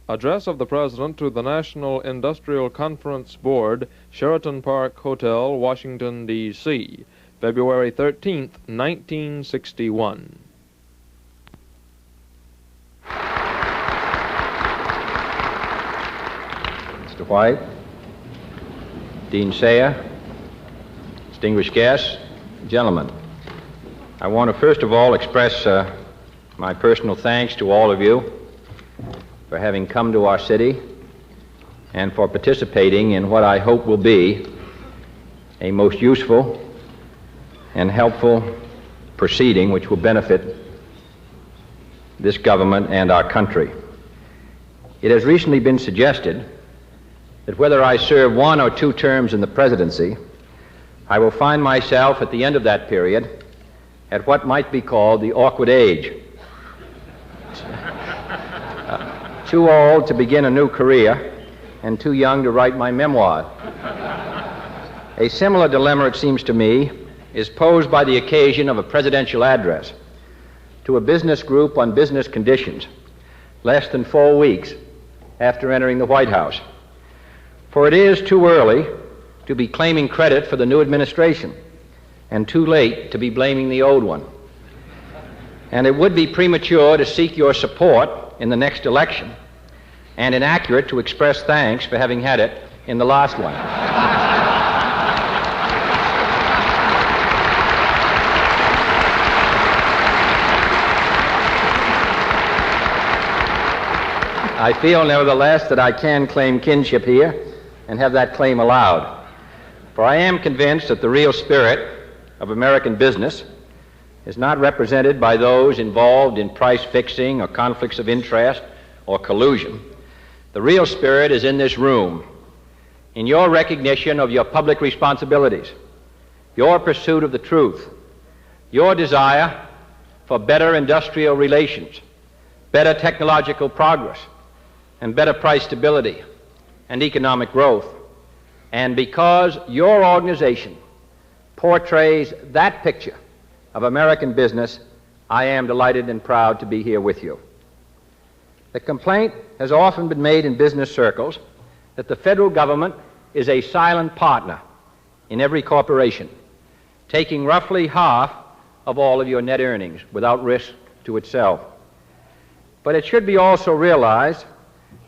Address of the President to the National Industrial Conference Board, Sheraton Park Hotel, Washington, D.C., February 13, 1961. Mr. White, Dean Sayer, distinguished guests, gentlemen, I want to first of all express my personal thanks to all of you for having come to our city and for participating in what I hope will be a most useful and helpful proceeding which will benefit this government and our country. It has recently been suggested that whether I serve 1 or 2 terms in the presidency, I will find myself at the end of that period at what might be called the awkward age. Too old to begin a new career and too young to write my memoir. A similar dilemma, it seems to me, is posed by the occasion of a presidential address to a business group on business conditions less than 4 weeks after entering the White House. For it is too early to be claiming credit for the new administration and too late to be blaming the old one. And it would be premature to seek your support in the next election, and inaccurate to express thanks for having had it in the last one. I feel, nevertheless, that I can claim kinship here and have that claim allowed. For I am convinced that the real spirit of American business is not represented by those involved in price fixing or conflicts of interest or collusion. The real spirit is in this room, in your recognition of your public responsibilities, your pursuit of the truth, your desire for better industrial relations, better technological progress, and better price stability and economic growth. And because your organization portrays that picture of American business, I am delighted and proud to be here with you. The complaint has often been made in business circles that the federal government is a silent partner in every corporation, taking roughly half of all of your net earnings without risk to itself. But it should be also realized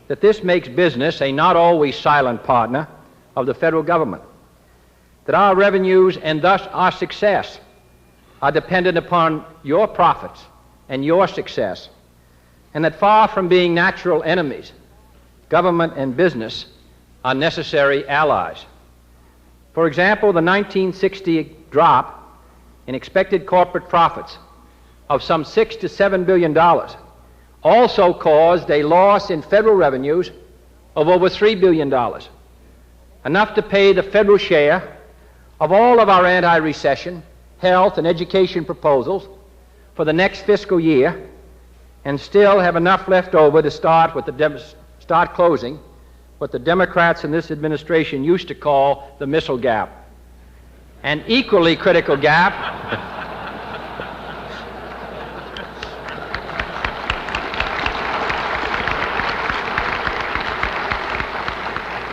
that this makes business a not always silent partner of the federal government, that our revenues and thus our success are dependent upon your profits and your success, and that far from being natural enemies, government and business are necessary allies. For example, the 1960 drop in expected corporate profits of some $6 to $7 billion also caused a loss in federal revenues of over $3 billion, enough to pay the federal share of all of our anti-recession, health, and education proposals for the next fiscal year, and still have enough left over to start closing what the Democrats in this administration used to call the missile gap. An equally critical gap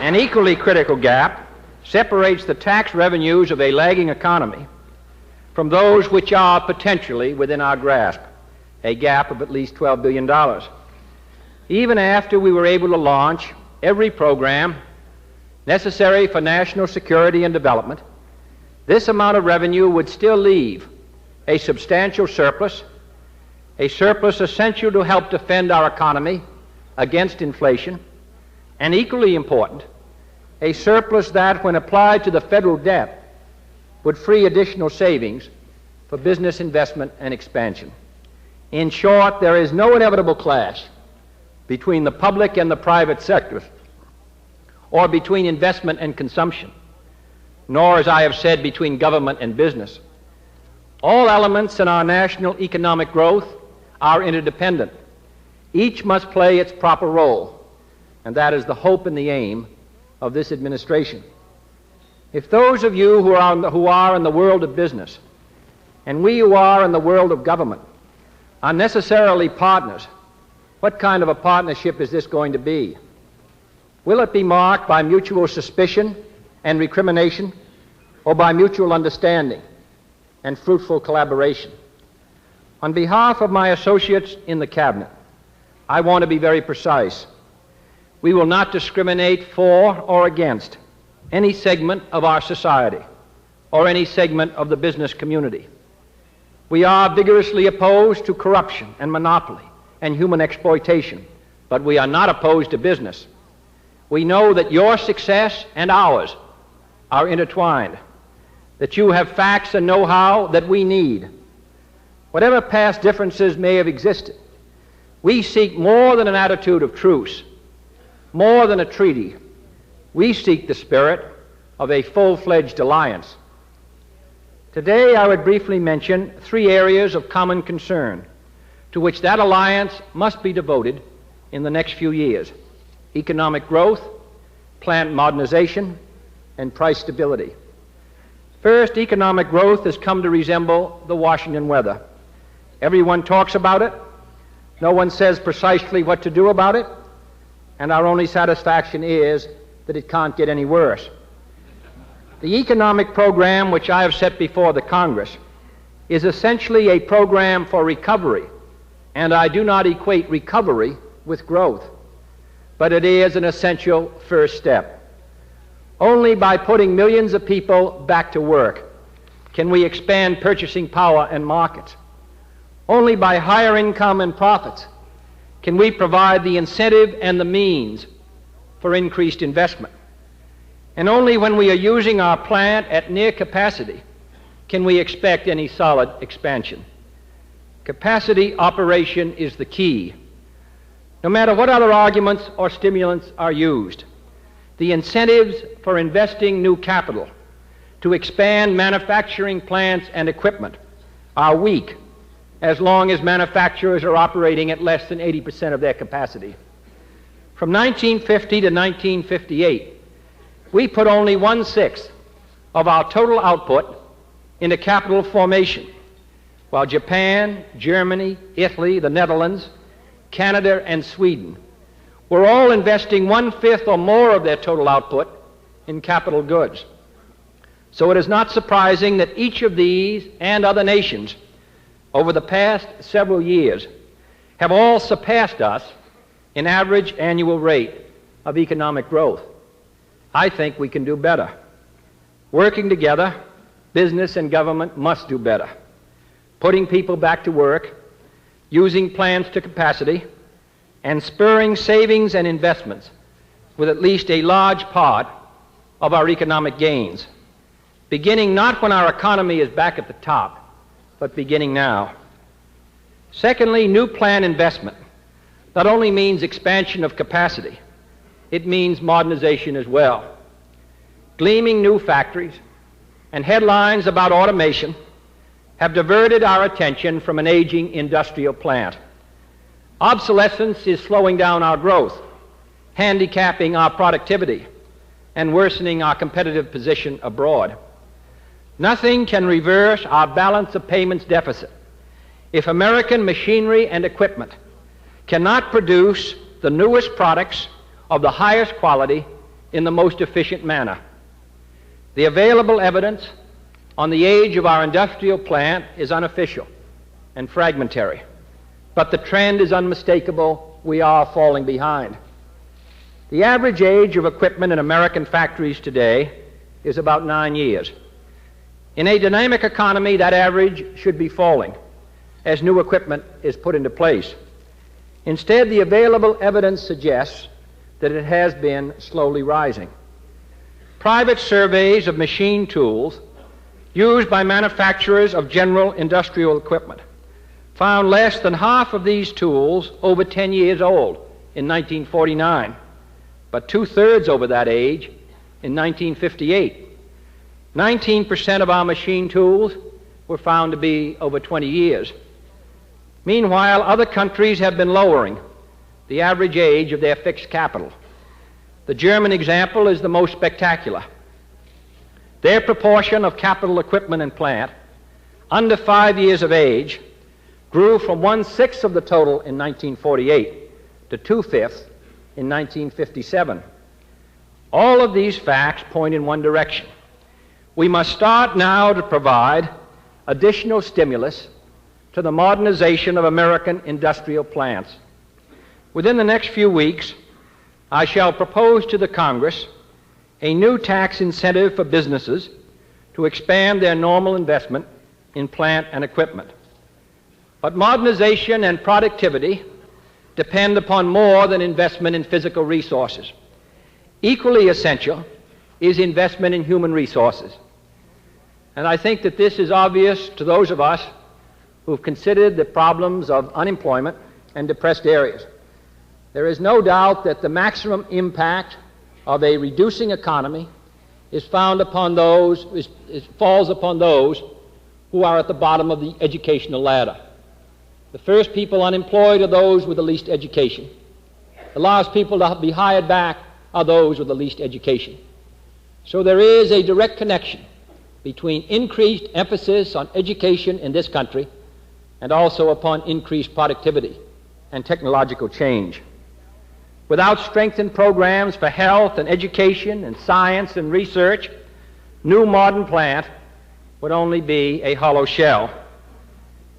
An equally critical gap separates the tax revenues of a lagging economy from those which are potentially within our grasp, a gap of at least $12 billion. Even after we were able to launch every program necessary for national security and development, this amount of revenue would still leave a substantial surplus, a surplus essential to help defend our economy against inflation, and equally important, a surplus that, when applied to the federal debt, would free additional savings for business investment and expansion. In short, there is no inevitable clash between the public and the private sectors, or between investment and consumption, nor, as I have said, between government and business. All elements in our national economic growth are interdependent. Each must play its proper role, and that is the hope and the aim of this administration. If those of you who are in the world of business, and we who are in the world of government, are necessarily partners What kind of a partnership is this going to be? Will it be marked by mutual suspicion and recrimination, or by mutual understanding and fruitful collaboration? On behalf of my associates in the Cabinet, I want to be very precise. We will not discriminate for or against any segment of our society or any segment of the business community. We are vigorously opposed to corruption and monopoly and human exploitation, but we are not opposed to business. We know that your success and ours are intertwined, that you have facts and know-how that we need. Whatever past differences may have existed, we seek more than an attitude of truce, more than a treaty. We seek the spirit of a full-fledged alliance. Today, I would briefly mention 3 areas of common concern to which that alliance must be devoted in the next few years: economic growth, plant modernization, and price stability. First, economic growth has come to resemble the Washington weather. Everyone talks about it. No one says precisely what to do about it, and our only satisfaction is that it can't get any worse. The economic program which I have set before the Congress is essentially a program for recovery, and I do not equate recovery with growth, but it is an essential first step. Only by putting millions of people back to work can we expand purchasing power and markets. Only by higher income and profits can we provide the incentive and the means for increased investment. And only when we are using our plant at near capacity can we expect any solid expansion. Capacity operation is the key. No matter what other arguments or stimulants are used, the incentives for investing new capital to expand manufacturing plants and equipment are weak as long as manufacturers are operating at less than 80% of their capacity. From 1950 to 1958, we put only 1/6 of our total output into capital formation, while Japan, Germany, Italy, the Netherlands, Canada, and Sweden were all investing 1/5 or more of their total output in capital goods. So it is not surprising that each of these and other nations over the past several years have all surpassed us in average annual rate of economic growth. I think we can do better. Working together, business and government must do better. Putting people back to work, using plants to capacity, and spurring savings and investments with at least a large part of our economic gains, beginning not when our economy is back at the top, but beginning now. Secondly, new plant investment not only means expansion of capacity, it means modernization as well. Gleaming new factories and headlines about automation have diverted our attention from an aging industrial plant. Obsolescence is slowing down our growth, handicapping our productivity, and worsening our competitive position abroad. Nothing can reverse our balance of payments deficit if American machinery and equipment cannot produce the newest products of the highest quality in the most efficient manner. The available evidence on the age of our industrial plant is unofficial and fragmentary, but the trend is unmistakable. We are falling behind. The average age of equipment in American factories today is about 9 years. In a dynamic economy, that average should be falling as new equipment is put into place. Instead, the available evidence suggests that it has been slowly rising. Private surveys of machine tools used by manufacturers of general industrial equipment found less than half of these tools over 10 years old in 1949, but 2/3 over that age in 1958. 19% of our machine tools were found to be over 20 years. Meanwhile, other countries have been lowering the average age of their fixed capital. The German example is the most spectacular. Their proportion of capital equipment and plant under 5 years of age grew from 1/6 of the total in 1948 to 2/5 in 1957. All of these facts point in one direction. We must start now to provide additional stimulus to the modernization of American industrial plants. Within the next few weeks, I shall propose to the Congress a new tax incentive for businesses to expand their normal investment in plant and equipment. But modernization and productivity depend upon more than investment in physical resources. Equally essential is investment in human resources. And I think that this is obvious to those of us who've considered the problems of unemployment and depressed areas. There is no doubt that the maximum impact of a reducing economy falls upon those who are at the bottom of the educational ladder. The first people unemployed are those with the least education. The last people to be hired back are those with the least education. So there is a direct connection between increased emphasis on education in this country and also upon increased productivity and technological change. Without strengthened programs for health and education and science and research, new modern plant would only be a hollow shell.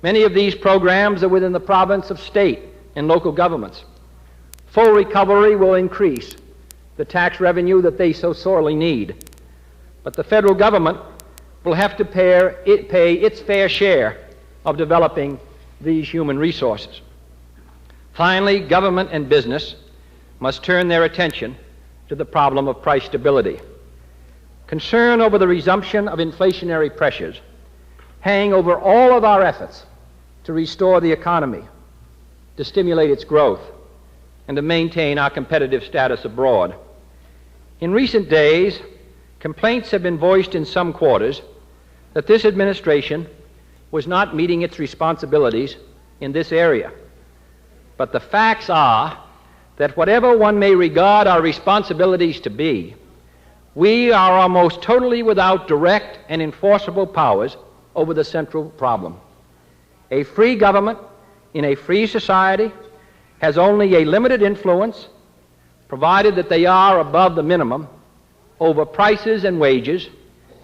Many of these programs are within the province of state and local governments. Full recovery will increase the tax revenue that they so sorely need. But the federal government will have to pay its fair share of developing these human resources. Finally, government and business must turn their attention to the problem of price stability. Concern over the resumption of inflationary pressures hang over all of our efforts to restore the economy, to stimulate its growth, and to maintain our competitive status abroad. In recent days, complaints have been voiced in some quarters that this administration was not meeting its responsibilities in this area. But the facts are that whatever one may regard our responsibilities to be, we are almost totally without direct and enforceable powers over the central problem. A free government in a free society has only a limited influence, provided that they are above the minimum, over prices and wages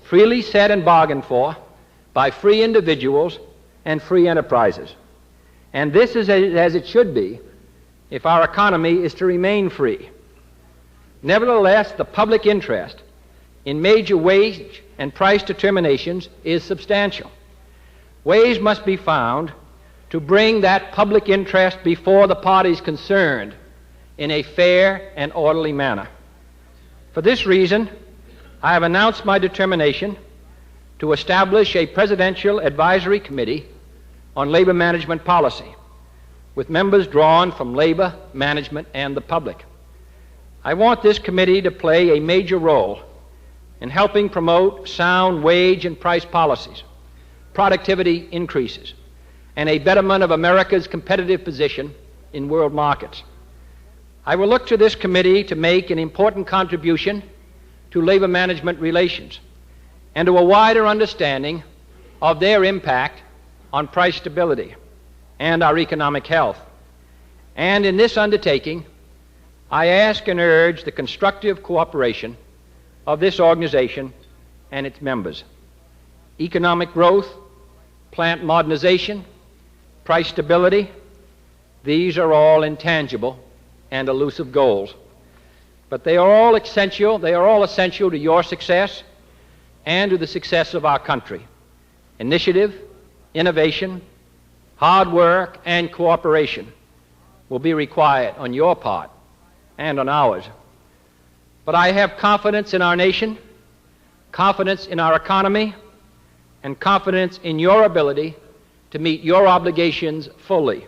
freely set and bargained for by free individuals and free enterprises. And this is as it should be if our economy is to remain free. Nevertheless, the public interest in major wage and price determinations is substantial. Ways must be found to bring that public interest before the parties concerned in a fair and orderly manner. For this reason, I have announced my determination to establish a Presidential Advisory Committee on Labor Management Policy, with members drawn from labor, management, and the public. I want this committee to play a major role in helping promote sound wage and price policies, productivity increases, and a betterment of America's competitive position in world markets. I will look to this committee to make an important contribution to labor management relations and to a wider understanding of their impact on price stability and our economic health. And in this undertaking, I ask and urge the constructive cooperation of this organization and its members. Economic growth, plant modernization, price stability, these are all intangible and elusive goals. But they are all essential to your success and to the success of our country. Initiative, innovation, hard work, and cooperation will be required on your part and on ours. But I have confidence in our nation, confidence in our economy, and confidence in your ability to meet your obligations fully.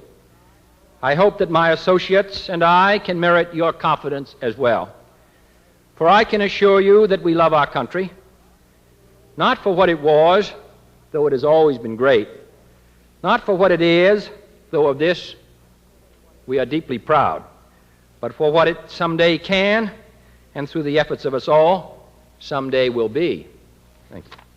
I hope that my associates and I can merit your confidence as well. For I can assure you that we love our country, not for what it was, though it has always been great, not for what it is, though of this we are deeply proud, but for what it someday can, and through the efforts of us all, someday will be. Thank you.